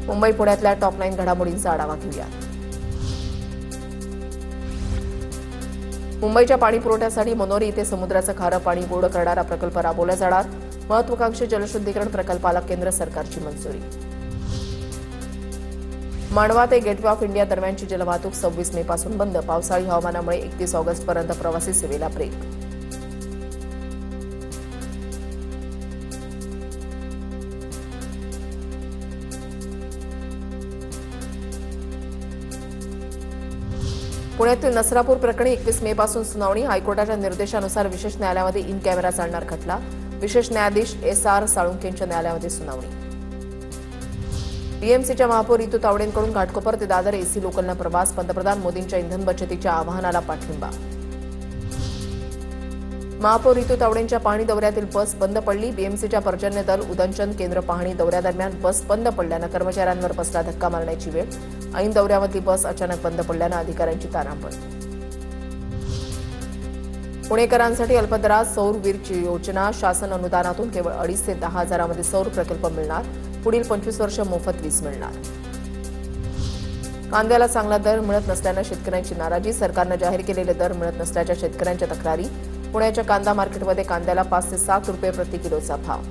मुंबई पुण्यातल्या टॉप 9 घडामोडींचा आढावा घेऊया। मुंबईच्या पाणी पुरवठ्यासाठी मनोरी इथे समुद्राचं खारं पाणी गोड करणारा प्रकल्प राबवला जाणार। महत्वाकांक्षी जलशुद्धीकरण प्रकल्पाला केंद्र सरकारची मंजुरी। मांडवा ते गेटवे ऑफ इंडिया दरम्यानची जलवाहतूक 26 मे पासून बंद। पावसाळी हवामानामुळे 31 ऑगस्टपर्यंत प्रवासी सेवेला ब्रेक। पुण्यातील नसरापूर प्रकरणी 21 मे पासून सुनावणी। हायकोर्टाच्या निर्देशानुसार विशेष न्यायालयामध्ये इन कॅमेरा चालणार खटला। विशेष न्यायाधीश SR साळुंखेंच्या न्यायालयामध्ये सुनावणी। बीएमसीच्या महापौर रितू तावडेंकडून घाटकोपर ते दादर एसी लोकलनं प्रवास। पंतप्रधान मोदींच्या इंधन बचतीच्या आवाहनाला पाठिंबा। महापौर रितू तावडेंच्या पाहणी दौऱ्यातील बस बंद पडली। बीएमसीच्या पर्जन्य दल उदंचन केंद्र पाहणी दौऱ्यादरम्यान बस बंद पडल्यानं कर्मचाऱ्यांवर बसला धक्का मारण्याची वेळ। ऐन दौऱ्यामधली बस अचानक बंद पडल्यानं अधिकाऱ्यांची तारांबळ। पुणेकरांसाठी अल्पदरात सौर वीर योजना। शासन अनुदानातून केवळ 2.5 ते 10 हजारामध्ये सौर प्रकल्प मिळणार। पुढील 25 वर्ष मोफत वीज मिळणार। कांद्याला चांगला दर मिळत नसल्यानं शेतकऱ्यांची नाराजी। सरकारनं जाहीर केलेले दर मिळत नसल्याच्या शेतकऱ्यांच्या तक्रारी। पुण्याच्या कांदा मार्केटमध्ये कांद्याला 5 ते 7 रुपये प्रति किलोचा भाव।